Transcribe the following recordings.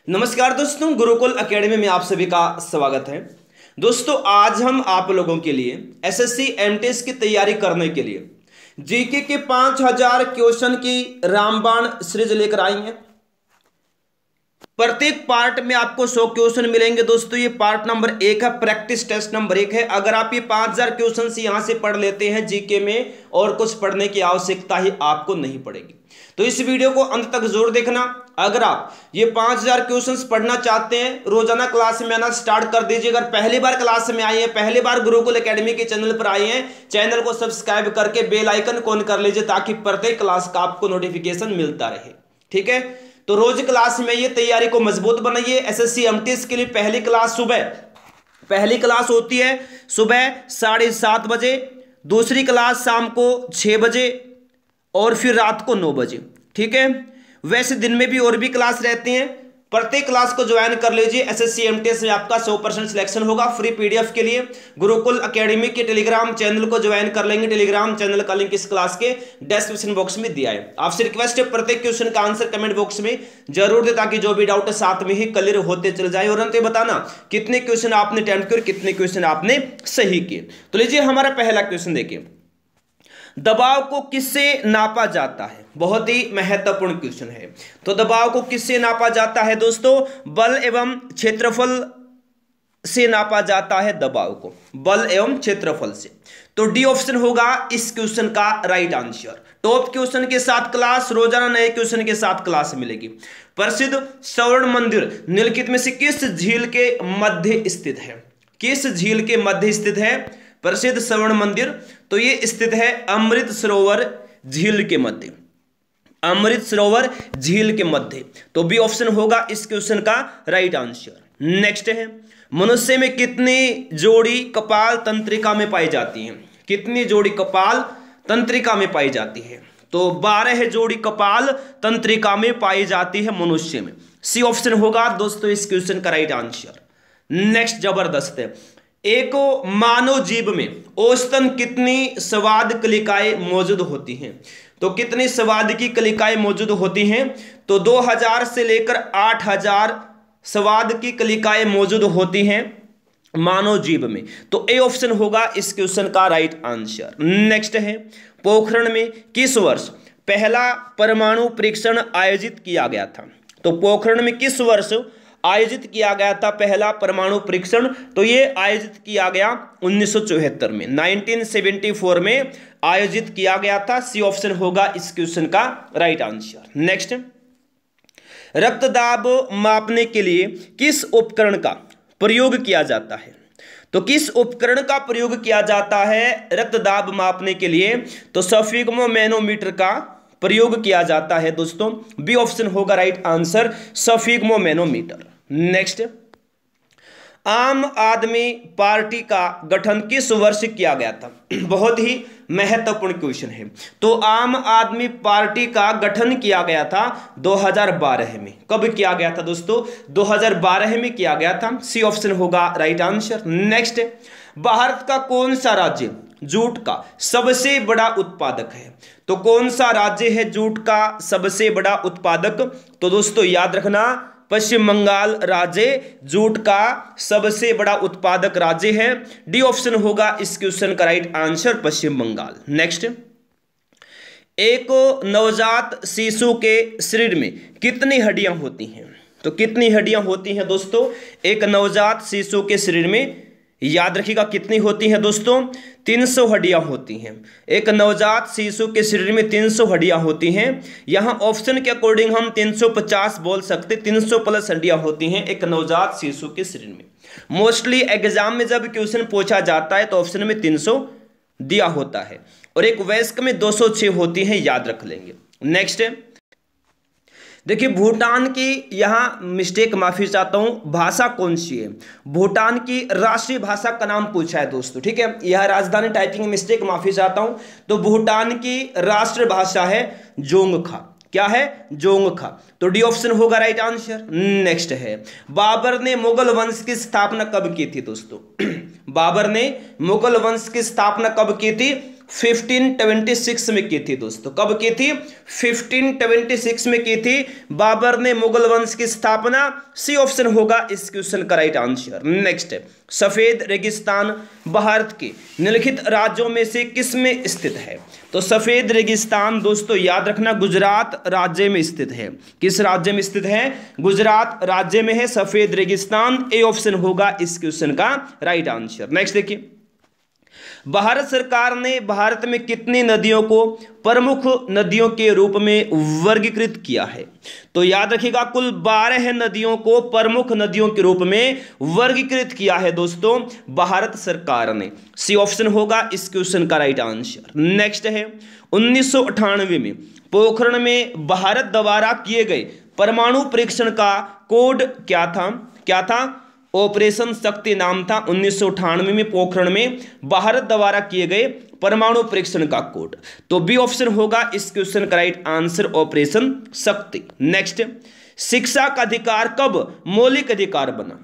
नमस्कार दोस्तों, गुरुकुल एकेडमी में आप सभी का स्वागत है। दोस्तों, आज हम आप लोगों के लिए एसएससी एमटीएस की तैयारी करने के लिए जीके के 5000 क्वेश्चन की रामबाण सीरीज लेकर आई हैं। प्रत्येक पार्ट में आपको 100 क्वेश्चन मिलेंगे। दोस्तों, ये पार्ट नंबर 1 है, प्रैक्टिस टेस्ट नंबर 1 है। अगर आप ये 5000 क्वेश्चन यहां से पढ़ लेते हैं जीके में, और कुछ पढ़ने की आवश्यकता ही आपको नहीं पड़ेगी। तो इस वीडियो को अंत तक जरूर देखना। अगर आप ये 5000 क्वेश्चंस पढ़ना चाहते हैं, रोजाना क्लास में आना स्टार्ट कर दीजिए। अगर पहली बार क्लास में आए हैं, पहली बार गुरुकुल एकेडमी के चैनल पर आए हैं, चैनल को सब्सक्राइब करके बेल आइकन ऑन कर लीजिए, ताकि प्रत्येक क्लास का आपको नोटिफिकेशन मिलता रहे। ठीक है, तो रोज क्लास में ये तैयारी को मजबूत बनाइए। एसएससी एमटीएस के लिए पहली क्लास होती है सुबह 7:30 बजे, दूसरी क्लास शाम को 6 बजे और फिर रात को 9 बजे। ठीक है, वैसे दिन में भी और भी क्लास रहती हैं। प्रत्येक क्लास को ज्वाइन कर लीजिए। एसएससी एमटीएस में आपका 100% सिलेक्शन होगा। फ्री पीडीएफ के लिए गुरुकुल एकेडमी के टेलीग्राम चैनल को ज्वाइन कर लेंगे। टेलीग्राम चैनल का लिंक इस क्लास के डिस्क्रिप्शन बॉक्स में दिया है। आपसे रिक्वेस्ट है, प्रत्येक क्वेश्चन का आंसर कमेंट बॉक्स में जरूर दे, ताकि जो भी डाउट है साथ में ही क्लियर होते चल जाए। और अंत में बताना कितने क्वेश्चन आपने अटेम्प्ट किए और कितने क्वेश्चन आपने सही किए। तो लीजिए, हमारा पहला क्वेश्चन देखिए, दबाव को किससे नापा जाता है? बहुत ही महत्वपूर्ण क्वेश्चन है। तो दबाव को किससे नापा जाता है दोस्तों? बल एवं क्षेत्रफल से नापा जाता है दबाव को, बल एवं क्षेत्रफल से। तो डी ऑप्शन होगा इस क्वेश्चन का राइट आंसर। टॉप क्वेश्चन के साथ क्लास, रोजाना नए क्वेश्चन के साथ क्लास मिलेगी। प्रसिद्ध स्वर्ण मंदिर निम्नलिखित में से किस झील के मध्य स्थित है? किस झील के मध्य स्थित है प्रसिद्ध स्वर्ण मंदिर? तो ये स्थित है अमृत सरोवर झील के मध्य, अमृत सरोवर झील के मध्य। तो बी ऑप्शन होगा इस क्वेश्चन का राइट आंसर। नेक्स्ट है, मनुष्य में कितनी जोड़ी कपाल तंत्रिका में पाई जाती हैं? कितनी जोड़ी कपाल तंत्रिका में पाई जाती है? तो 12 जोड़ी कपाल तंत्रिका में पाई जाती है मनुष्य में। सी ऑप्शन होगा दोस्तों इस क्वेश्चन का राइट आंसर। नेक्स्ट जबरदस्त है, एक मानव जीव में औसतन कितनी संवाद कलिकाएं मौजूद होती हैं? तो कितनी संवाद की कलिकाएं मौजूद होती हैं? तो 2000 से लेकर 8000 संवाद की कलिकाएं मौजूद होती हैं मानव जीव में। तो ए ऑप्शन होगा इस क्वेश्चन का राइट आंसर। नेक्स्ट है, पोखरण में किस वर्ष पहला परमाणु परीक्षण आयोजित किया गया था? तो पोखरण में किस वर्ष आयोजित किया गया था पहला परमाणु परीक्षण? तो ये आयोजित किया गया 1974 में, 1974 में आयोजित किया गया था। सी ऑप्शन होगा इस क्वेश्चन का राइट आंसर। नेक्स्ट, रक्तदाब मापने के लिए किस उपकरण का प्रयोग किया जाता है? तो किस उपकरण का प्रयोग किया जाता है रक्तदाब मापने के लिए? तो सफिग्मोमैनोमीटर का प्रयोग किया जाता है दोस्तों। बी ऑप्शन होगा राइट आंसर, सफिग्मोमैनोमीटर। नेक्स्ट, आम आदमी पार्टी का गठन किस वर्ष किया गया था? बहुत ही महत्वपूर्ण क्वेश्चन है। तो आम आदमी पार्टी का गठन किया गया था 2012 में। कब किया गया था दोस्तों? 2012 में किया गया था। सी ऑप्शन होगा राइट आंसर। नेक्स्ट, भारत का कौन सा राज्य जूट का सबसे बड़ा उत्पादक है? तो कौन सा राज्य है जूट का सबसे बड़ा उत्पादक? तो दोस्तों याद रखना, पश्चिम बंगाल राज्य जूट का सबसे बड़ा उत्पादक राज्य है। डी ऑप्शन होगा इस क्वेश्चन का राइट आंसर, पश्चिम बंगाल। नेक्स्ट, एक नवजात शिशु के शरीर में कितनी हड्डियां होती हैं? तो कितनी हड्डियां होती हैं दोस्तों एक नवजात शिशु के शरीर में? याद रखिएगा कितनी होती हैं दोस्तों? 300 हड्डियां होती हैं। एक नवजात शिशु के शरीर में 300 हड्डियां होती हैं। यहां ऑप्शन के अकॉर्डिंग हम 350 बोल सकते, 300 प्लस हड्डियां होती हैं एक नवजात शिशु के शरीर में। मोस्टली एग्जाम में जब क्वेश्चन पूछा जाता है तो ऑप्शन में 300 दिया होता है, और एक वयस्क में 206 होती हैं, याद रख लेंगे। नेक्स्ट देखिए, भूटान की यहाँ मिस्टेक, माफी चाहता हूँ, भाषा कौन सी है? भूटान की राष्ट्रीय भाषा का नाम पूछा है दोस्तों। ठीक है, यह राजधानी टाइपिंग मिस्टेक, माफी चाहता हूँ। तो भूटान की राष्ट्रीय भाषा है जोंगखा। क्या है? जोंगखा। तो डी ऑप्शन होगा राइट आंसर। नेक्स्ट है, बाबर ने मुगल वंश की स्थापना कब की थी दोस्तों? बाबर ने मुगल वंश की स्थापना कब की थी? 1526 में की थी दोस्तों। कब की थी? 1526 में की थी बाबर ने मुगल वंश की स्थापना। सी ऑप्शन होगा इस क्वेश्चन का राइट आंसर। नेक्स्ट है, सफेद रेगिस्तान भारत के निम्नलिखित राज्यों में से किस में स्थित है? तो सफेद रेगिस्तान दोस्तों याद रखना गुजरात राज्य में स्थित है। किस राज्य में स्थित है? गुजरात राज्य में है सफेद रेगिस्तान। ए ऑप्शन होगा इस क्वेश्चन का राइट आंसर। नेक्स्ट देखिए, भारत सरकार ने भारत में कितनी नदियों को प्रमुख नदियों के रूप में वर्गीकृत किया है? तो याद रखिएगा कुल 12 नदियों को प्रमुख नदियों के रूप में वर्गीकृत किया है दोस्तों भारत सरकार ने। सी ऑप्शन होगा इस क्वेश्चन का राइट आंसर। नेक्स्ट है, 1998 में पोखरण में भारत द्वारा किए गए परमाणु परीक्षण का कोड क्या था? क्या था? ऑपरेशन शक्ति नाम था 1998 में पोखरण में भारत द्वारा किए गए परमाणु परीक्षण का कोड। तो बी ऑप्शन होगा इस क्वेश्चन का राइट आंसर, ऑपरेशन शक्ति। नेक्स्ट, शिक्षा का अधिकार कब मौलिक अधिकार बना?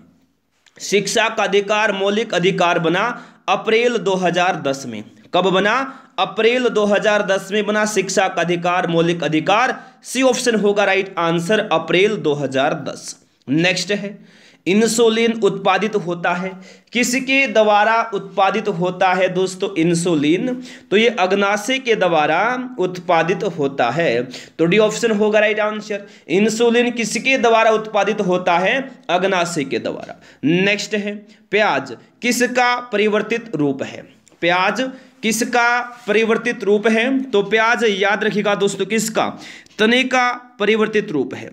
शिक्षा का अधिकार मौलिक अधिकार बना अप्रैल 2010 में। कब बना? अप्रैल 2010 में बना शिक्षा का अधिकार मौलिक अधिकार। सी ऑप्शन होगा राइट आंसर, अप्रैल 2010। नेक्स्ट है, इंसुलिन उत्पादित होता है किसके द्वारा उत्पादित होता है दोस्तों? इंसुलिन तो ये अग्नाशय के द्वारा उत्पादित होता है। तो डी ऑप्शन होगा राइट आंसर। इंसुलिन किसके द्वारा उत्पादित होता है? अग्नाशय के द्वारा। नेक्स्ट है, प्याज किसका परिवर्तित रूप है? प्याज किसका परिवर्तित रूप है? तो प्याज याद रखिएगा दोस्तों किसका? तने का परिवर्तित रूप है।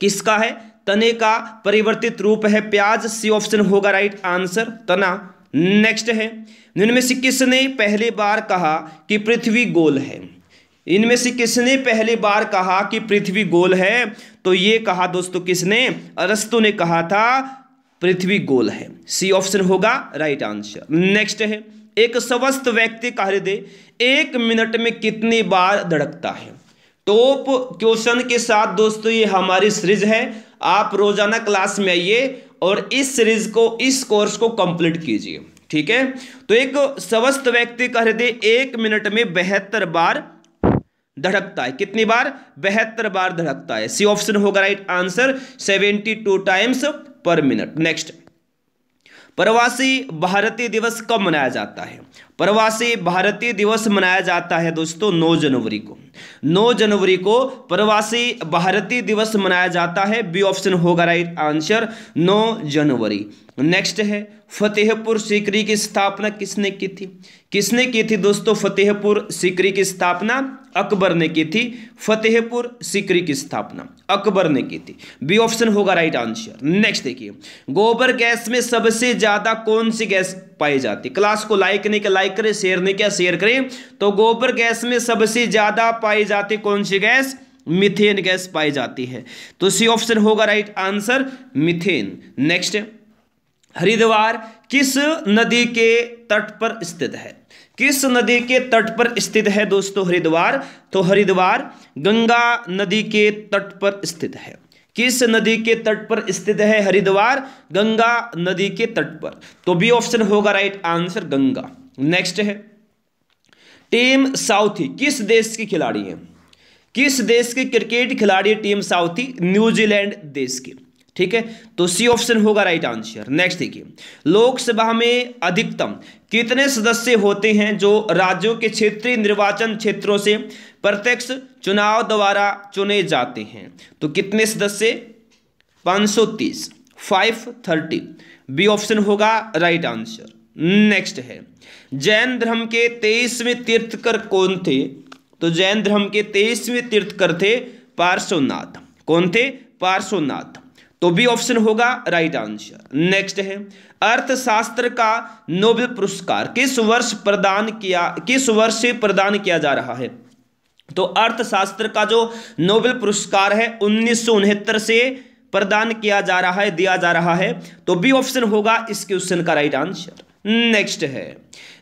किसका है? तने का परिवर्तित रूप है प्याज। सी ऑप्शन होगा राइट आंसर, तना। नेक्स्ट है, इनमें से किसने पहली बार कहा कि पृथ्वी गोल है? इनमें से किसने पहली बार कहा कि पृथ्वी गोल है? तो ये कहा दोस्तों किसने? अरस्तु ने कहा था पृथ्वी गोल है। सी ऑप्शन होगा राइट आंसर। नेक्स्ट है, एक स्वस्थ व्यक्ति का हृदय 1 मिनट में कितनी बार धड़कता है? टॉप क्वेश्चन के साथ दोस्तों ये हमारी सीरीज है। आप रोजाना क्लास में आइए और इस सीरीज को, इस कोर्स को कंप्लीट कीजिए, ठीक है। तो एक स्वस्थ व्यक्ति का हृदय 1 मिनट में 72 बार धड़कता है। कितनी बार? 72 बार धड़कता है। सी ऑप्शन होगा राइट आंसर, 72 टाइम्स पर मिनट। नेक्स्ट, प्रवासी भारतीय दिवस कब मनाया जाता है? प्रवासी भारतीय दिवस मनाया जाता है दोस्तों 9 जनवरी को। 9 जनवरी को प्रवासी भारतीय दिवस मनाया जाता है। बी ऑप्शन होगा राइट आंसर, 9 जनवरी। नेक्स्ट है, फतेहपुर सीकरी की स्थापना किसने की थी? किसने की थी दोस्तों फतेहपुर सीकरी की स्थापना? अकबर ने की थी। फतेहपुर सीकरी की स्थापना अकबर ने की थी। बी ऑप्शन होगा राइट आंसर। नेक्स्ट देखिए, गोबर गैस में सबसे ज्यादा कौन सी गैस पाई जाती? क्लास को लाइक नहीं किया लाइक करें, शेयर नहीं किया शेयर करें। तो गोबर गैस में सबसे ज्यादा पाई जाती कौन सी गैस? मीथेन गैस पाई जाती है। तो सी ऑप्शन होगा right answer, methane. Next, Haridwar किस नदी के तट पर स्थित है? किस नदी के तट पर स्थित है दोस्तों हरिद्वार? तो हरिद्वार गंगा नदी के तट पर स्थित है। किस नदी के तट पर स्थित है हरिद्वार? गंगा नदी के तट पर। तो बी ऑप्शन होगा राइट आंसर, गंगा। नेक्स्ट है, टीम साउथी किस देश की खिलाड़ी है? किस देश की क्रिकेट खिलाड़ी टीम साउथी? न्यूजीलैंड देश की, ठीक है। तो सी ऑप्शन होगा राइट आंसर। नेक्स्ट देखिए, लोकसभा में अधिकतम कितने सदस्य होते हैं जो राज्यों के क्षेत्रीय निर्वाचन क्षेत्रों से प्रत्यक्ष चुनाव द्वारा चुने जाते हैं? तो कितने सदस्य? 530, 530। बी ऑप्शन होगा राइट आंसर। नेक्स्ट है, जैन धर्म के 23वें तीर्थकर कौन थे? तो जैन धर्म के 23वें तीर्थकर थे पार्श्वनाथ। कौन थे? पार्श्वनाथ। तो बी ऑप्शन होगा राइट आंसर। नेक्स्ट है, अर्थशास्त्र का नोबेल पुरस्कार किस वर्ष से प्रदान किया जा रहा है? तो अर्थशास्त्र का जो नोबेल पुरस्कार है 1969 से प्रदान किया जा रहा है, दिया जा रहा है। तो बी ऑप्शन होगा इस क्वेश्चन का राइट आंसर। नेक्स्ट है,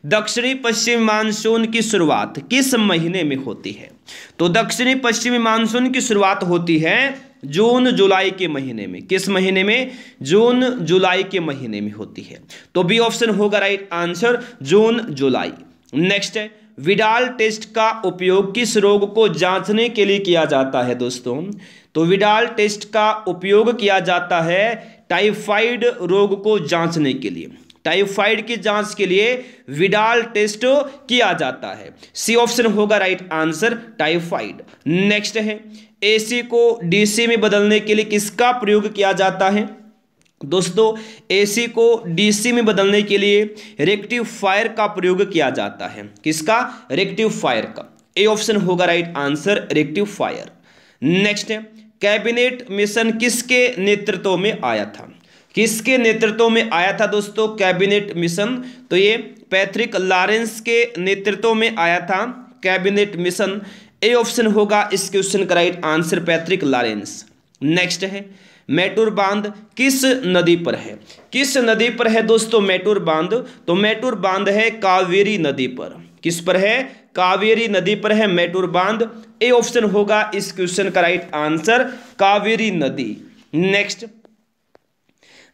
दक्षिणी पश्चिमी मानसून की शुरुआत किस महीने में होती है? तो दक्षिणी पश्चिमी मानसून की शुरुआत होती है जून जुलाई के महीने में। किस महीने में? जून जुलाई के महीने में होती है। तो बी ऑप्शन होगा राइट आंसर, जून जुलाई। नेक्स्ट है, विडाल टेस्ट का उपयोग किस रोग को जांचने के लिए किया जाता है दोस्तों? तो विडाल टेस्ट का उपयोग किया जाता है टाइफाइड रोग को जांचने के लिए। टाइफाइड की जांच के लिए विडाल टेस्ट किया जाता है। सी ऑप्शन होगा राइट आंसर, टाइफाइड। नेक्स्ट है, एसी को डीसी में बदलने के लिए किसका प्रयोग किया जाता है? दोस्तों एसी को डीसी में बदलने के लिए रेक्टिफायर का प्रयोग किया जाता है। किसका? रेक्टिफायर का। ए ऑप्शन होगा राइट आंसर, रेक्टिफायर। नेक्स्ट है, कैबिनेट मिशन किसके नेतृत्व में आया था? किसके नेतृत्व में आया था दोस्तों कैबिनेट मिशन? तो ये पैट्रिक लॉरेंस के नेतृत्व में आया था कैबिनेट मिशन। ए ऑप्शन होगा इस क्वेश्चन का right answer, Patrick Lawrence. Next है, मैटूर बांध किस नदी पर है? किस नदी पर है दोस्तों मैटूर बांध? तो मैटूर बांध है कावेरी नदी पर। किस पर है? कावेरी नदी पर है मैटूर बांध। ए ऑप्शन होगा इस क्वेश्चन का राइट आंसर, कावेरी नदी। नेक्स्ट,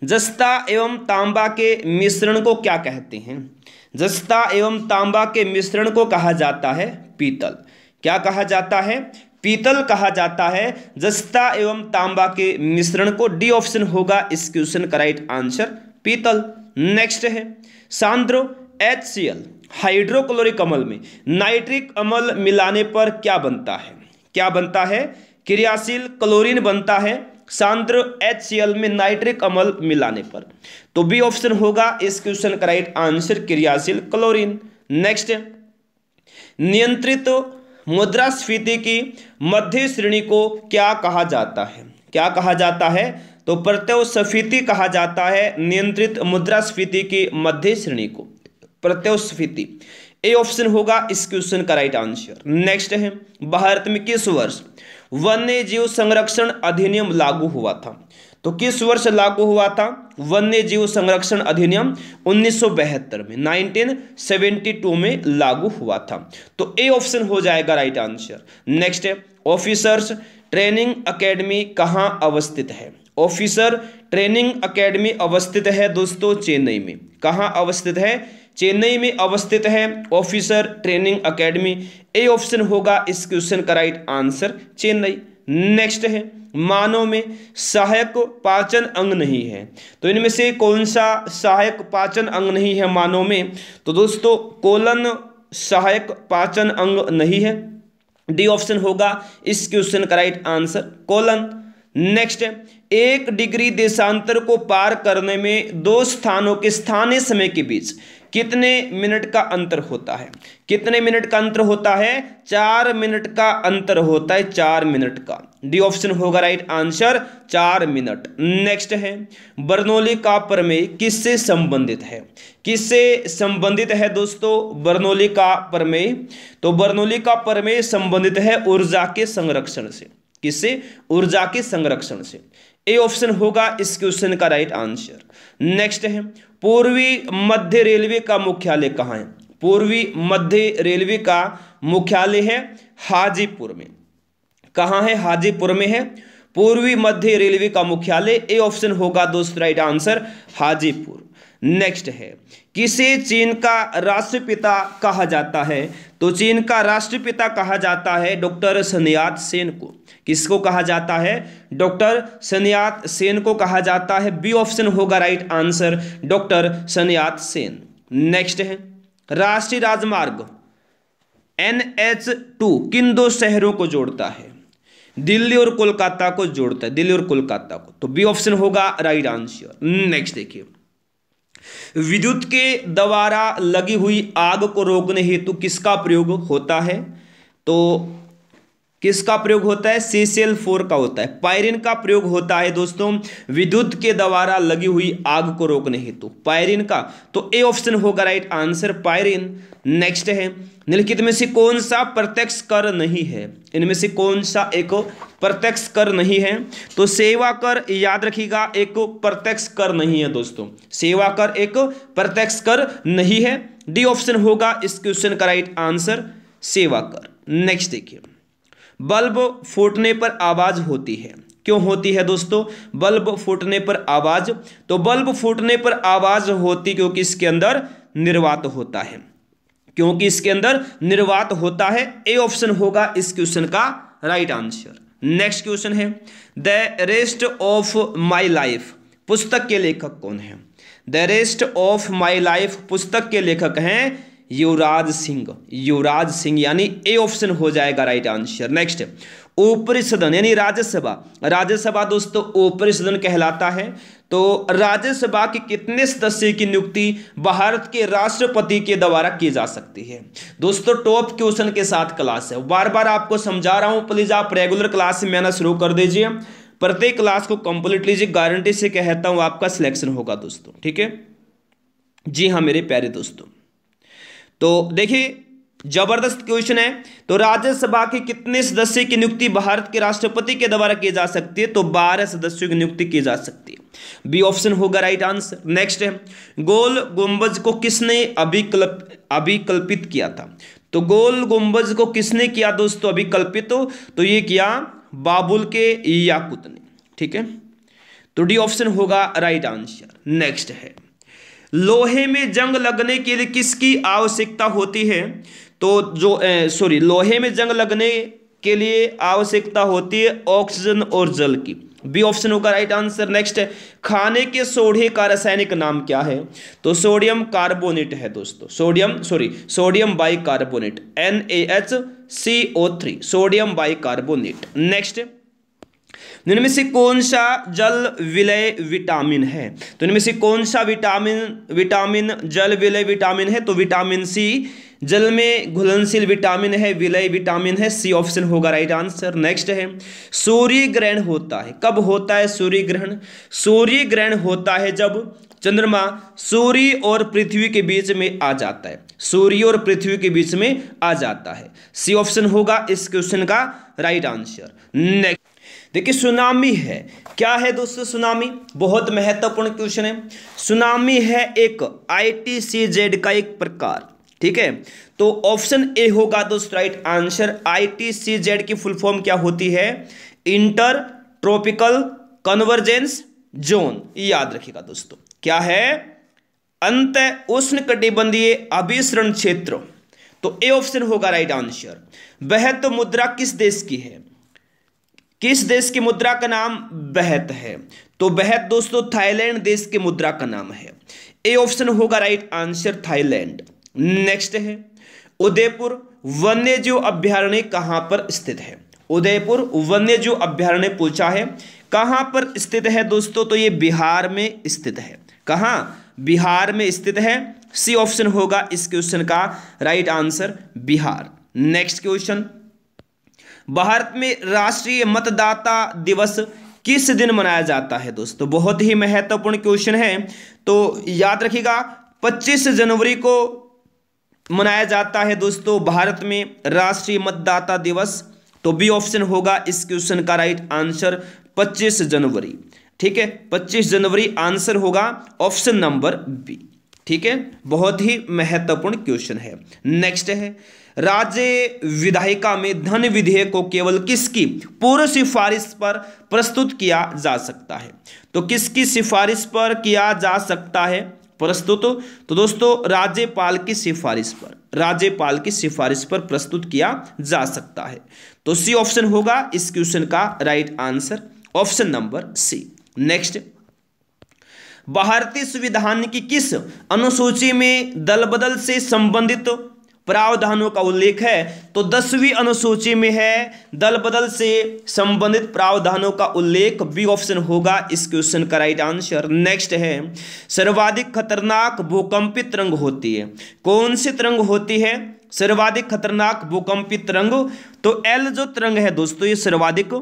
जस्ता एवं तांबा के मिश्रण को क्या कहते हैं? जस्ता एवं तांबा के मिश्रण को कहा जाता है पीतल। क्या कहा जाता है? पीतल कहा जाता है जस्ता एवं तांबा के मिश्रण को। डी ऑप्शन होगा इस क्वेश्चन का राइट आंसर, पीतल। नेक्स्ट है, सांद्र HCl हाइड्रोक्लोरिक अम्ल में नाइट्रिक अम्ल मिलाने पर क्या बनता है? क्या बनता है? क्रियाशील क्लोरीन बनता है सांद्र HCl में नाइट्रिक अम्ल मिलाने पर। तो बी ऑप्शन होगा इस क्वेश्चन का राइट आंसर, क्रियाशील क्लोरीन। नेक्स्ट, नियंत्रित मुद्रास्फीति की मध्य श्रेणी को क्या कहा जाता है? क्या कहा जाता है? तो प्रत्यास्फीति कहा जाता है नियंत्रित मुद्रास्फीति की मध्य श्रेणी को, प्रत्यास्फीति। ए ऑप्शन होगा इस क्वेश्चन का राइट आंसर। नेक्स्ट है, भारत में किस वर्ष वन्य जीव संरक्षण अधिनियम लागू हुआ था? तो किस वर्ष लागू हुआ था वन्य जीव संरक्षण अधिनियम? 1972 में, 1972 में लागू हुआ था। तो ए ऑप्शन हो जाएगा राइट आंसर। नेक्स्ट है, ऑफिसर्स ट्रेनिंग एकेडमी कहाँ अवस्थित है? ऑफिसर ट्रेनिंग एकेडमी अवस्थित है दोस्तों चेन्नई में। कहाँ अवस्थित है? चेन्नई में अवस्थित है officer training academy. A option होगा इस क्वेश्चन का राइट आंसर, चेन्नई। नेक्स्ट है, मानव में सहायक पाचन अंग नहीं है। तो इनमें से कौन सा सहायक पाचन अंग नहीं है मानव में? तो दोस्तों कोलन सहायक पाचन अंग नहीं है। डी ऑप्शन होगा इस क्वेश्चन का राइट आंसर, कोलन। नेक्स्ट है, 1 डिग्री देशांतर को पार करने में दो स्थानों के स्थानीय समय के बीच कितने मिनट का अंतर होता है? कितने मिनट का अंतर होता है? 4 मिनट का अंतर होता है, 4 मिनट का। डी ऑप्शन होगा राइट आंसर, 4 मिनट। नेक्स्ट है, बर्नौली का प्रमेय किससे संबंधित है? किससे संबंधित है दोस्तों बर्नौली का प्रमेय? तो बर्नौली का प्रमेय संबंधित है ऊर्जा के संरक्षण से। किससे? ऊर्जा के संरक्षण से। ए ऑप्शन होगा इस क्वेश्चन का राइट आंसर। नेक्स्ट है, पूर्वी मध्य रेलवे का मुख्यालय कहाँ है? पूर्वी मध्य रेलवे का मुख्यालय है हाजीपुर में। कहाँ है? हाजीपुर में है पूर्वी मध्य रेलवे का मुख्यालय। ए ऑप्शन होगा दोस्त राइट आंसर, हाजीपुर। नेक्स्ट है, किसे चीन का राष्ट्रपिता कहा जाता है? तो चीन का राष्ट्रपिता कहा जाता है डॉक्टर sun yat-sen को। किसको कहा जाता है? डॉक्टर sun yat-sen को कहा जाता है। बी ऑप्शन होगा right answer, doctor sun yat-sen। Next है, राष्ट्रीय राजमार्ग NH2 किन दो शहरों को जोड़ता है? दिल्ली और कोलकाता को जोड़ता है, दिल्ली और कोलकाता को। तो बी ऑप्शन होगा राइट आंसर। नेक्स्ट देखिए, विद्युत के द्वारा लगी हुई आग को रोकने हेतु किसका प्रयोग होता है? तो किसका प्रयोग होता है? CCl4 का होता है। पायरिन का प्रयोग होता है दोस्तों विद्युत के द्वारा लगी हुई आग को रोकने हेतु, पायरिन का। तो ए ऑप्शन होगा राइट आंसर, पायरिन। नेक्स्ट है, निम्नलिखित में से कौन सा प्रत्यक्ष कर नहीं है? इनमें से कौन सा एक प्रत्यक्ष कर नहीं है? तो सेवा कर, याद रखिएगा, एक प्रत्यक्ष कर नहीं है दोस्तों। सेवा कर एक प्रत्यक्ष कर नहीं है। डी ऑप्शन होगा इस क्वेश्चन का राइट आंसर, सेवा कर। नेक्स्ट देखिए, बल्ब फूटने पर आवाज होती है, क्यों होती है दोस्तों बल्ब फूटने पर आवाज? तो बल्ब फूटने पर आवाज होती क्योंकि इसके अंदर निर्वात होता है। क्योंकि इसके अंदर निर्वात होता है। ए ऑप्शन होगा इस क्वेश्चन का राइट आंसर। नेक्स्ट क्वेश्चन है the rest of my life पुस्तक के लेखक कौन है? The rest of my life पुस्तक के लेखक हैं युवराज सिंह। युवराज सिंह यानी ए ऑप्शन हो जाएगा राइट आंसर। नेक्स्ट ऊपरी सदन यानी राज्यसभा। राज्यसभा दोस्तों ऊपरी सदन कहलाता है। तो राज्यसभा के कितने सदस्य की नियुक्ति भारत के राष्ट्रपति के द्वारा की जा सकती है? दोस्तों टॉप क्वेश्चन के साथ क्लास है, बार बार आपको समझा रहा हूं, प्लीज आप रेगुलर क्लास में आना शुरू कर दीजिए। प्रत्येक क्लास को कंप्लीट लीजिए, गारंटी से कहता हूं आपका सिलेक्शन होगा दोस्तों, ठीक है जी हाँ मेरे प्यारे दोस्तों। तो देखिए जबरदस्त क्वेश्चन है। तो राज्यसभा के कितने सदस्य की नियुक्ति भारत के राष्ट्रपति के द्वारा की जा सकती है? तो 12 सदस्यों की नियुक्ति की जा सकती है। बी ऑप्शन होगा राइट आंसर। नेक्स्ट है गोल गुंबज को किसने अभिकल्पित किया था? तो गोल गुंबज को किसने किया दोस्तों अभिकल्पित? तो ये किया बाबुल के याकूत ने, ठीक है। तो डी ऑप्शन होगा राइट आंसर। नेक्स्ट है लोहे में जंग लगने के लिए किसकी आवश्यकता होती है? तो लोहे में जंग लगने के लिए आवश्यकता होती है ऑक्सीजन और जल की। बी ऑप्शन होगा राइट आंसर। नेक्स्ट है खाने के सोडे का रासायनिक नाम क्या है? तो सोडियम कार्बोनेट है दोस्तों, sodium bicarbonate NaHCO3 sodium bicarbonate. Next इनमें से कौन सा जल विलय विटामिन है? तो इनमें से कौन सा विटामिन जल विलय विटामिन है? तो विटामिन सी जल में घुलनशील विटामिन है, विलय विटामिन है। सी ऑप्शन होगा राइट आंसर। नेक्स्ट है सूर्य ग्रहण होता है, कब होता है सूर्य ग्रहण? सूर्य ग्रहण होता है जब चंद्रमा सूर्य और पृथ्वी के बीच में आ जाता है, सूर्य और पृथ्वी के बीच में आ जाता है। सी ऑप्शन होगा इस क्वेश्चन का राइट आंसर। नेक्स्ट देखिए सुनामी है, क्या है दोस्तों सुनामी? बहुत महत्वपूर्ण क्वेश्चन है। सुनामी है एक ITCZ का एक प्रकार, ठीक है। तो ऑप्शन ए होगा दोस्तों राइट आंसर। ITCZ की फुल फॉर्म क्या होती है? इंटर ट्रॉपिकल कन्वर्जेंस जोन, याद रखिएगा दोस्तों। क्या है? अंत उष्णकटिबंधीय अभिसरण क्षेत्र। तो ए ऑप्शन होगा राइट आंसर। बहत मुद्रा किस देश की है? किस देश की मुद्रा का नाम बहत है? तो बहत दोस्तों थाईलैंड देश की मुद्रा का नाम है। ए ऑप्शन होगा राइट आंसर थाईलैंड। नेक्स्ट है उदयपुर वन्यजीव अभ्यारण्य कहां पर स्थित है? उदयपुर वन्यजीव अभ्यारण्य पूछा है, कहां पर स्थित है दोस्तों? तो ये बिहार में स्थित है। कहां? बिहार में स्थित है। सी ऑप्शन होगा इस क्वेश्चन का right answer Bihar. Next question Bharat में राष्ट्रीय मतदाता दिवस किस दिन मनाया जाता है दोस्तों? बहुत ही महत्वपूर्ण क्वेश्चन है। तो याद रखिएगा 25 जनवरी को मनाया जाता है दोस्तों भारत में राष्ट्रीय मतदाता दिवस। तो बी ऑप्शन होगा इस क्वेश्चन का राइट आंसर 25 जनवरी, ठीक है। 25 जनवरी आंसर होगा ऑप्शन नंबर बी, ठीक है। बहुत ही महत्वपूर्ण क्वेश्चन है। नेक्स्ट है राज्य विधायिका में धन विधेयक को केवल किसकी पूर्व सिफारिश पर प्रस्तुत किया जा सकता है? तो किसकी सिफारिश पर किया जा सकता है प्रस्तुत? तो दोस्तों राज्यपाल की सिफारिश पर, राज्यपाल की सिफारिश पर प्रस्तुत किया जा सकता है। तो सी ऑप्शन होगा इस क्वेश्चन का right answer, option number C. Next भारतीय संविधान की किस अनुसूची में दल बदल से संबंधित प्रावधानों का उल्लेख है? तो 10वीं अनुसूची में है दल बदल से संबंधित प्रावधानों का उल्लेख। बी ऑप्शन होगा इस क्वेश्चन का राइट आंसर। नेक्स्ट है सर्वाधिक खतरनाक भूकंपित तरंग होती है, कौन सी तरंग होती है सर्वाधिक खतरनाक भूकंपित तरंग? तो एल जो तरंग है दोस्तों ये सर्वाधिक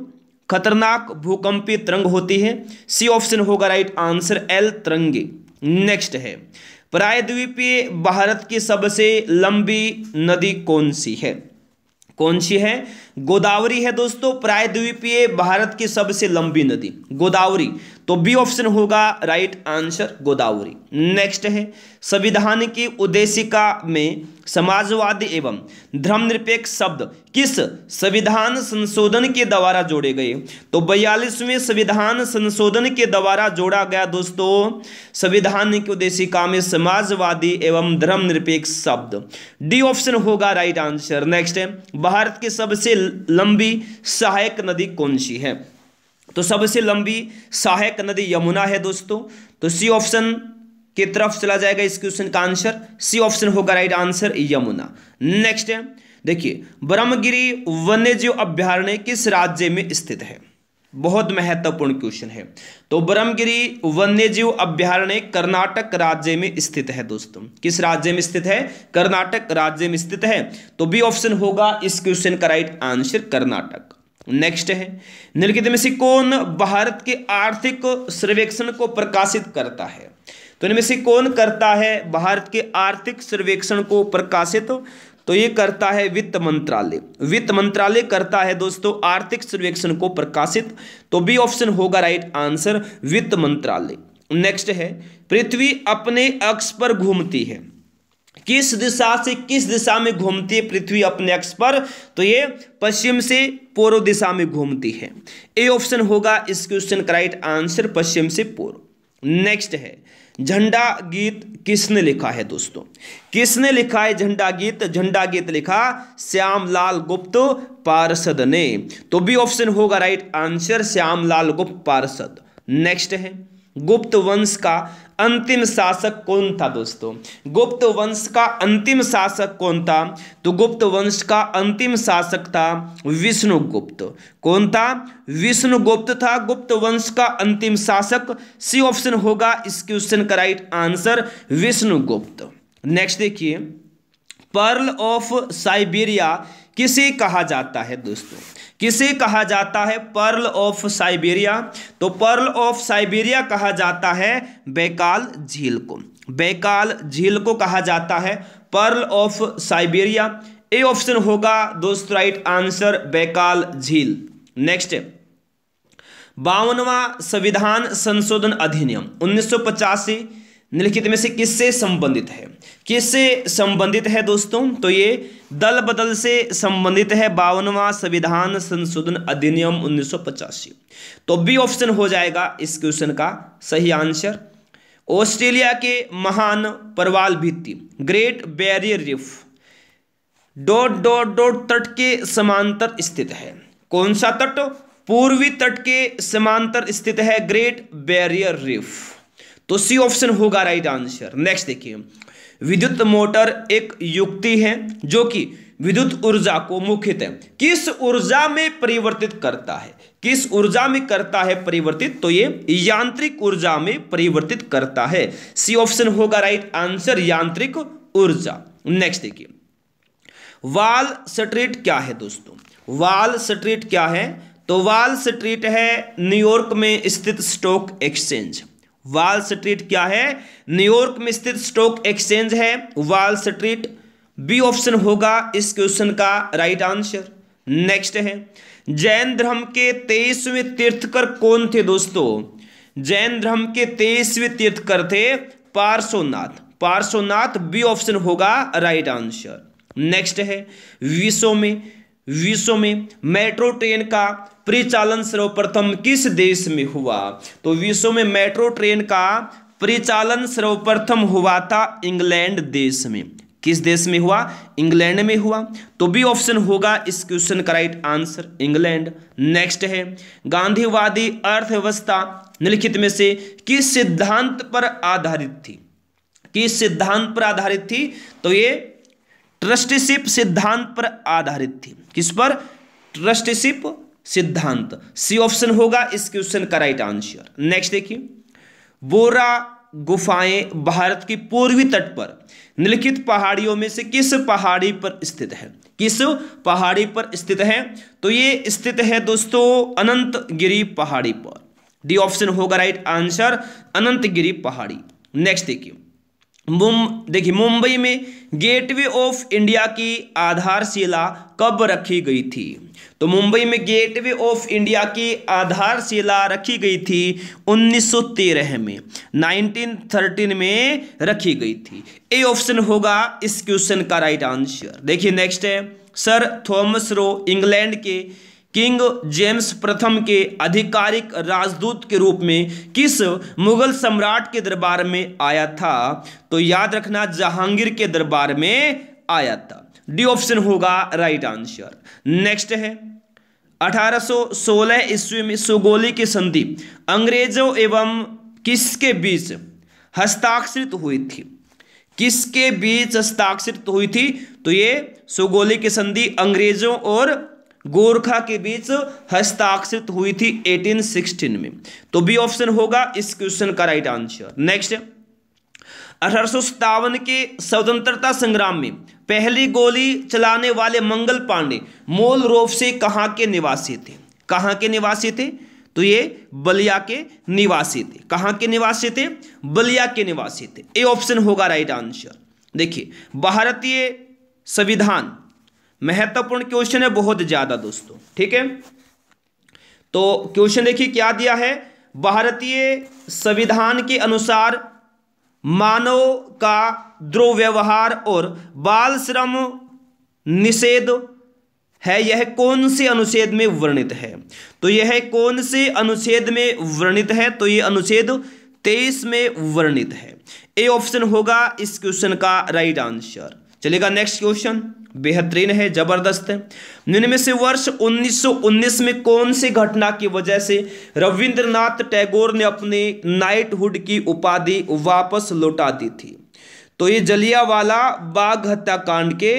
खतरनाक भूकंपित तरंग होती है। सी ऑप्शन होगा राइट आंसर एल तरंगे। नेक्स्ट है प्रायद्वीपीय भारत की सबसे लंबी नदी कौन सी है? कौन सी है? गोदावरी है दोस्तों। प्रायद्वीपीय भारत की सबसे लंबी नदी गोदावरी। तो बी ऑप्शन होगा राइट आंसर गोदावरी। नेक्स्ट है संविधान की उद्देशिका में समाजवादी एवं धर्मनिरपेक्ष शब्द किस संविधान संशोधन के द्वारा जोड़े गए? तो 42वें संविधान संशोधन के द्वारा जोड़ा गया दोस्तों संवैधानिक उद्देशिका में समाजवादी एवं धर्मनिरपेक्ष शब्द। डी ऑप्शन होगा राइट आंसर। नेक्स्ट है, भारत की सबसे लंबी सहायक नदी कौन सी है? तो सबसे लंबी सहायक नदी यमुना है दोस्तों। तो सी ऑप्शन की तरफ चला जाएगा इस क्वेश्चन का आंसर। सी ऑप्शन होगा राइट आंसर, यमुना। नेक्स्ट है, देखिए ब्रह्मगिरी वन्यजीव अभ्यारण्य किस राज्य में स्थित है? बहुत महत्वपूर्ण क्वेश्चन है। तो ब्रह्मगिरी वन्यजीव अभ्यारण्य कर्नाटक राज्य में स्थित है दोस्तों। किस राज्य में स्थित है? कर्नाटक राज्य में स्थित है। तो बी ऑप्शन होगा इस क्वेश्चन का राइट आंसर, कर्नाटक। नेक्स्ट है, निम्नलिखित में से कौन भारत के आर्थिक सर्वेक्षण को प्रकाशित करता है? तो इनमें से कौन करता है भारत के आर्थिक सर्वेक्षण को प्रकाशित? तो ये करता है वित्त मंत्रालय। वित्त मंत्रालय करता है दोस्तों आर्थिक सर्वेक्षण को प्रकाशित। तो बी ऑप्शन होगा राइट आंसर, वित्त मंत्रालय। नेक्स्ट है, पृथ्वी अपने अक्ष पर घूमती है, किस दिशा से किस दिशा में घूमती है पृथ्वी अपने अक्ष पर? तो ये पश्चिम से पूर्व दिशा में घूमती है। ए ऑप्शन होगा इस क्वेश्चन का राइट आंसर, पश्चिम से पूर्व। नेक्स्ट है, झंडा गीत किसने लिखा है दोस्तों? किसने लिखा है झंडा गीत? झंडा गीत लिखा श्यामलाल गुप्त पार्षद ने। तो बी ऑप्शन होगा राइट आंसर, श्यामलाल गुप्त पार्षद। नेक्स्ट है, गुप्त वंश का अंतिम शासक कौन था दोस्तों? गुप्त वंश का अंतिम शासक कौन था? तो गुप्त वंश का अंतिम शासक था विष्णुगुप्त। कौन था? विष्णुगुप्त था गुप्त वंश का अंतिम शासक। सी ऑप्शन होगा इस क्वेश्चन का राइट आंसर, विष्णुगुप्त। नेक्स्ट देखिए, पर्ल ऑफ साइबेरिया किसे कहा जाता है दोस्तों? किसे कहा जाता है पर्ल ऑफ साइबेरिया? तो पर्ल ऑफ साइबेरिया कहा जाता है बैकाल झील को। बैकाल झील को कहा जाता है pearl of Siberia. A option होगा दोस्तों राइट आंसर, बैकाल झील। नेक्स्ट, 52वां संविधान संशोधन अधिनियम 1985 निम्नलिखित में से किससे संबंधित है? किससे संबंधित है दोस्तों? तो ये दल बदल से संबंधित है, 52वां संविधान संशोधन अधिनियम 1985। तो बी ऑप्शन हो जाएगा इस क्वेश्चन का सही आंसर। ऑस्ट्रेलिया के महान प्रवाल भित्ति great barrier reef dot dot dot तट के समांतर स्थित है। कौन सा तट? पूर्वी तट के समांतर स्थित है ग्रेट बैरियर रीफ। तो सी ऑप्शन होगा राइट आंसर। नेक्स्ट देखिए, विद्युत मोटर एक युक्ति है जो कि विद्युत ऊर्जा को मुख्यतः किस ऊर्जा में परिवर्तित करता है? किस ऊर्जा में करता है परिवर्तित? तो ये यांत्रिक ऊर्जा में परिवर्तित करता है। सी ऑप्शन होगा राइट आंसर, यांत्रिक ऊर्जा। नेक्स्ट देखिए, वॉल स्ट्रीट क्या है दोस्तों? वॉल स्ट्रीट क्या है? तो वॉल स्ट्रीट है न्यूयॉर्क में स्थित स्टॉक एक्सचेंज। वॉल स्ट्रीट क्या है? न्यूयॉर्क में स्थित स्टॉक एक्सचेंज है वॉल स्ट्रीट। बी ऑप्शन होगा इस क्वेश्चन का राइट आंसर। नेक्स्ट है, जैन धर्म के 23वें तीर्थकर कौन थे दोस्तों? जैन धर्म के 23वें तीर्थकर थे पार्श्वनाथ। पार्श्वनाथ, बी ऑप्शन होगा राइट आंसर। नेक्स्ट है, विश्व में मेट्रो ट्रेन का परिचालन सर्वप्रथम किस देश में हुआ? तो विश्व में मेट्रो ट्रेन का परिचालन सर्वप्रथम हुआ था इंग्लैंड देश में। किस देश में हुआ? इंग्लैंड में हुआ। तो बी ऑप्शन होगा इस क्वेश्चन का राइट आंसर, इंग्लैंड। नेक्स्ट है, गांधीवादी अर्थव्यवस्था निम्नलिखित में से किस सिद्धांत पर आधारित थी? किस सिद्धांत पर आधारित थी? तो ये ट्रस्टीशिप सिद्धांत पर आधारित थी। किस पर? ट्रस्टीशिप सिद्धांत। सी ऑप्शन होगा इस क्वेश्चन का राइट आंसर। नेक्स्ट देखिए, बोरा गुफाएं भारत की पूर्वी तट पर निम्नलिखित पहाड़ियों में से किस पहाड़ी पर स्थित है? किस पहाड़ी पर स्थित है? तो ये स्थित है दोस्तों अनंतगिरी पहाड़ी पर। डी ऑप्शन होगा राइट आंसर, अनंतगिरी पहाड़ी। नेक्स्ट देखिए, मुंबई में गेटवे ऑफ इंडिया की आधारशिला कब रखी गई थी? तो मुंबई में गेटवे ऑफ इंडिया की आधारशिला रखी गई थी 1913 में, 1913 में रखी गई थी। ए ऑप्शन होगा इस क्वेश्चन का राइट आंसर। देखिए नेक्स्ट है, सर थॉमस रो इंग्लैंड के किंग जेम्स प्रथम के आधिकारिक राजदूत के रूप में किस मुगल सम्राट के दरबार में आया था? तो याद रखना जहांगीर के दरबार में आया था। डी ऑप्शन होगा राइट आंसर। नेक्स्ट है 1816 ईस्वी में सुगौली की संधि अंग्रेजों एवं किसके बीच हस्ताक्षरित हुई थी? किसके बीच हस्ताक्षरित हुई थी? तो ये सुगौली की संधि अंग्रेजों और गोरखा के बीच हस्ताक्षरित हुई थी 1816 में। तो बी ऑप्शन होगा इस क्वेश्चन का राइट आंसर। नेक्स्ट 1857 के स्वतंत्रता संग्राम में पहली गोली चलाने वाले मंगल पांडे मूल रूप से कहां के निवासी थे? कहां के निवासी थे? तो ये बलिया के निवासी थे। कहां के निवासी थे? बलिया के निवासी थे। ए ऑप्शन होगा राइट आंसर। देखिए भारतीय संविधान महत्वपूर्ण क्वेश्चन है बहुत ज्यादा दोस्तों, ठीक है। तो क्वेश्चन देखिए क्या दिया है, भारतीय संविधान के अनुसार मानव का दुर्व्यवहार और बाल श्रम निषेध है, यह कौन से अनुच्छेद में वर्णित है? तो यह कौन से अनुच्छेद में वर्णित है? तो यह अनुच्छेद 23 में वर्णित है। ए ऑप्शन होगा इस क्वेश्चन का राइट आंसर। चलेगा नेक्स्ट क्वेश्चन, बेहतरीन है, जबरदस्त है। निम्न से वर्ष 1919 में कौन सी घटना की वजह से रविंद्रनाथ टैगोर ने अपने नाइटहुड की उपाधि वापस लौटा दी थी? तो ये जलियांवाला बाग हत्याकांड के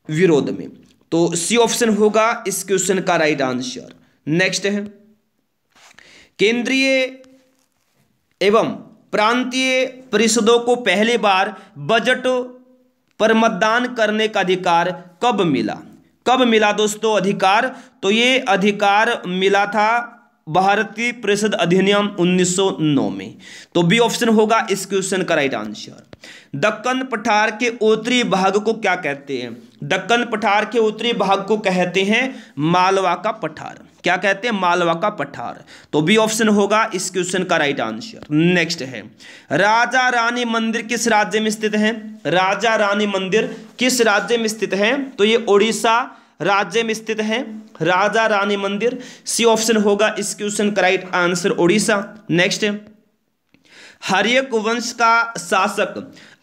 विरोध में। तो सी ऑप्शन होगा इस क्वेश्चन का राइट आंसर। नेक्स्ट है केंद्रीय एवं प्रांतीय परिषदों को पहली बार बजट पर मतदान करने का अधिकार कब मिला? कब मिला दोस्तों अधिकार? तो ये अधिकार मिला था भारतीय परिषद अधिनियम 1909 में। तो बी ऑप्शन होगा इस क्वेश्चन का राइट आंसर। दक्कन पठार के उत्तरी भाग को क्या कहते हैं? दक्कन पठार के उत्तरी भाग को कहते हैं मालवा का पठार। क्या कहते हैं? मालवा का पठार। तो बी ऑप्शन होगा इस क्वेश्चन का राइट आंसर। नेक्स्ट है राजा रानी मंदिर किस राज्य में स्थित है? राजा रानी मंदिर किस राज्य में स्थित है? तो ये उड़ीसा राज्य में स्थित है राजा रानी मंदिर। सी ऑप्शन होगा इस क्वेश्चन का राइट आंसर, उड़ीसा। नेक्स्ट है हर्यक वंश का शासक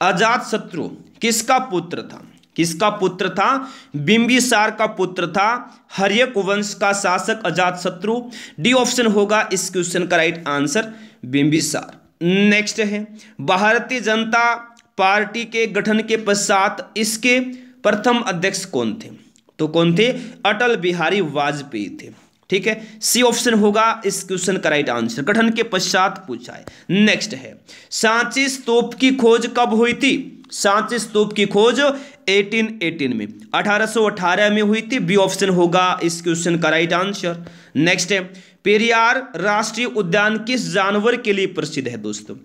अजातशत्रु किसका पुत्र था? किसका पुत्र था? बिंबिसार का पुत्र था हर्यक वंश का शासक अजातशत्रु। डी ऑप्शन होगा इस क्वेश्चन का राइट आंसर, बिंबिसार। नेक्स्ट है भारतीय जनता पार्टी के गठन के पश्चात इसके प्रथम अध्यक्ष कौन थे? तो कौन थे? अटल बिहारी वाजपेयी थे। ठीक है, सी ऑप्शन होगा इस क्वेश्चन का राइट आंसर। गठन के पश्चात पूछा है। नेक्स्ट है सांची स्तूप की खोज कब हुई थी? सांची स्तूप की खोज 1818 में 1818 में हुई थी। बी ऑप्शन होगा इस क्वेश्चन का राइट आंसर। नेक्स्ट है पेरियार राष्ट्रीय उद्यान किस जानवर के लिए प्रसिद्ध है दोस्तों?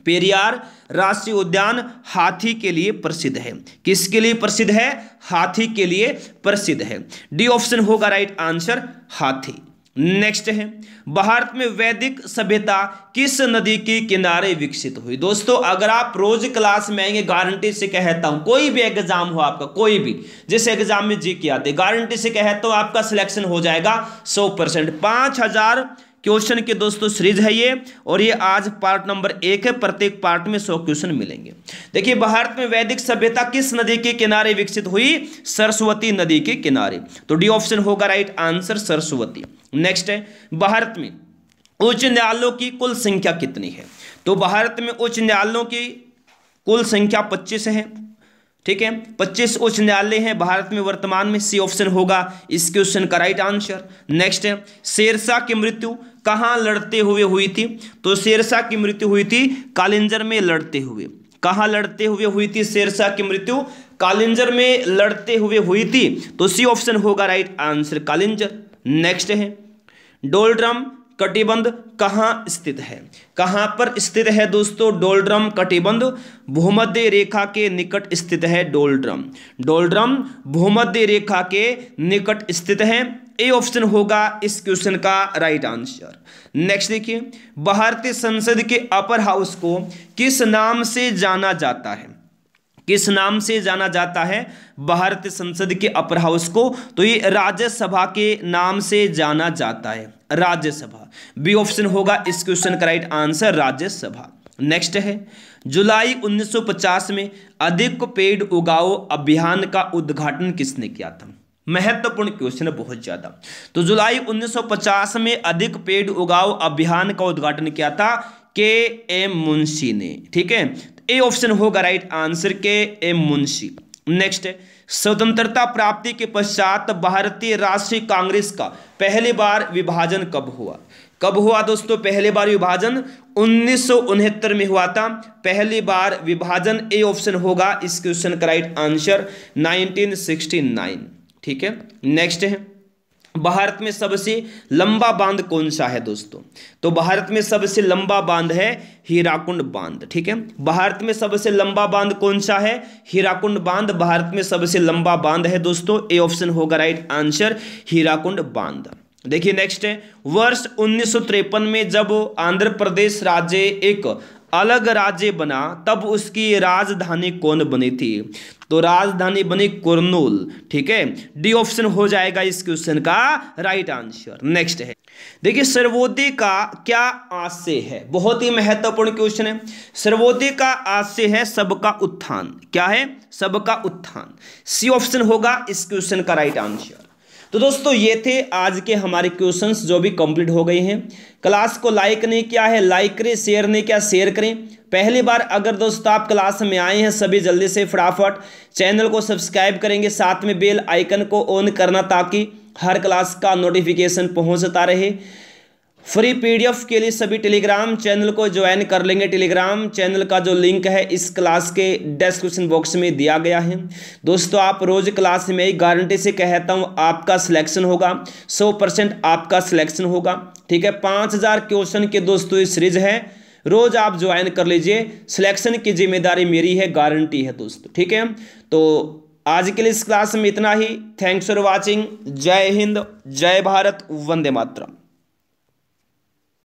पेरियार राष्ट्रीय उद्यान हाथी के लिए प्रसिद्ध है। किसके लिए प्रसिद्ध है? हाथी के लिए प्रसिद्ध है। डी ऑप्शन होगा राइट आंसर, हाथी। नेक्स्ट है भारत में वैदिक सभ्यता किस नदी के किनारे विकसित हुई? दोस्तों अगर आप रोज क्लास में आएंगे, गारंटी से कहता हूं, कोई भी एग्जाम हो आपका, कोई भी, जिस एग्जाम में जी के आते, गारंटी से कहता हूं आपका सिलेक्शन हो जाएगा 100%। 5000 क्वेश्चन के दोस्तों सीरीज है ये, और ये आज पार्ट नंबर 1 है। प्रत्येक पार्ट में 100 क्वेश्चन मिलेंगे। देखिए भारत में वैदिक सभ्यता किस नदी के किनारे विकसित हुई? सरस्वती नदी के किनारे। तो डी ऑप्शन होगा राइट आंसर, सरस्वती। नेक्स्ट है भारत में उच्च न्यायालयों की कुल संख्या कितनी है? तो भारत में उच्च न्यायालयों की कुल संख्या 25 है। ठीक है, 25 उच्च न्यायालय हैं भारत में वर्तमान में। सी ऑप्शन होगा इस क्वेश्चन का राइट आंसर। नेक्स्ट है शेरशाह की मृत्यु कहां लड़ते हुए हुई थी? तो शेरशाह की मृत्यु हुई थी कालिंजर में लड़ते हुए। कहां लड़ते हुए हुई थी शेरशाह की मृत्यु? कालिंजर में लड़ते हुए हुई थी। तो सी ऑप्शन होगा राइट आंसर, कालिंजर। नेक्स्ट है डोलड्रम कटिबंध कहां स्थित है? कहां पर स्थित है दोस्तों डोलड्रम कटिबंध? भूमध्य रेखा के निकट स्थित है डोलड्रम। डोलड्रम भूमध्य रेखा के निकट स्थित है। ए ऑप्शन होगा इस क्वेश्चन का राइट आंसर। नेक्स्ट देखिए भारतीय संसद के अपर हाउस को किस नाम से जाना जाता है? किस नाम से जाना जाता है भारतीय संसद के अपर हाउस को? तो ये राज्यसभा के नाम से जाना जाता है, राज्यसभा। बी ऑप्शन होगा इस क्वेश्चन का राइट आंसर, राज्यसभा। नेक्स्ट है, जुलाई 1950 में अधिक पेड़ उगाओ अभियान का उद्घाटन किसने किया था? महत्वपूर्ण क्वेश्चन है बहुत ज्यादा। तो जुलाई 1950 में अधिक पेड़ उगाओ अभियान का उद्घाटन किया था के एम मुंशी ने, ठीक है। ए ऑप्शन होगा राइट आंसर, के एम मुंशी। नेक्स्ट है, स्वतंत्रता प्राप्ति के पश्चात भारतीय राष्ट्रीय कांग्रेस का पहली बार विभाजन कब हुआ? कब हुआ दोस्तों पहली बार विभाजन? 1969 में हुआ था पहली बार विभाजन। ए ऑप्शन होगा इस क्वेश्चन का राइट आंसर, 1969, ठीक है। नेक्स्ट है, भारत में सबसे लंबा बांध कौन सा है दोस्तों? तो भारत में सबसे लंबा बांध है हीराकुंड बांध, ठीक है। भारत में सबसे लंबा बांध कौन सा है? हीराकुंड बांध भारत में सबसे लंबा बांध है दोस्तों। ए ऑप्शन होगा राइट आंसर, हीराकुंड बांध। देखिए नेक्स्ट है, वर्ष 1953 में जब आंध्र प्रदेश राज्य एक अलग राज्य बना तब उसकी राजधानी कौन बनी थी? तो राजधानी बनी कुर्नूल, ठीक है। डी ऑप्शन हो जाएगा इस क्वेश्चन का राइट आंसर। नेक्स्ट है, देखिए सर्वोदय का क्या आशय है? बहुत ही महत्वपूर्ण क्वेश्चन है। सर्वोदय का आशय है सबका उत्थान। क्या है? सबका उत्थान। सी ऑप्शन होगा इस क्वेश्चन का राइट आंसर। तो दोस्तों ये थे आज के हमारे क्वेश्चंस जो भी कंप्लीट हो गए हैं। क्लास को लाइक नहीं किया है, लाइक करें, शेयर नहीं किया, शेयर करें। पहली बार अगर दोस्तों आप क्लास में आए हैं सभी जल्दी से फटाफट चैनल को सब्सक्राइब करेंगे, साथ में बेल आइकन को ऑन करना ताकि हर क्लास का नोटिफिकेशन पहुंचता रहे। फ्री पीडीएफ के लिए सभी टेलीग्राम चैनल को ज्वाइन कर लेंगे। टेलीग्राम चैनल का जो लिंक है इस क्लास के डिस्क्रिप्शन बॉक्स में दिया गया है। दोस्तों आप रोज क्लास में एक गारंटी से कहता हूं आपका सिलेक्शन होगा, 100% आपका सिलेक्शन होगा, ठीक है। 5000 क्वेश्चन के दोस्तों ये सीरीज है, रोज आप ज्वाइन कर लीजिए। सिलेक्शन की जिम्मेदारी मेरी है, गारंटी है दोस्तों, ठीक है। तो आज के लिए इस क्लास में इतना ही। Thanks for watching. जय हिंद, जय भारत, वंदे मातरम।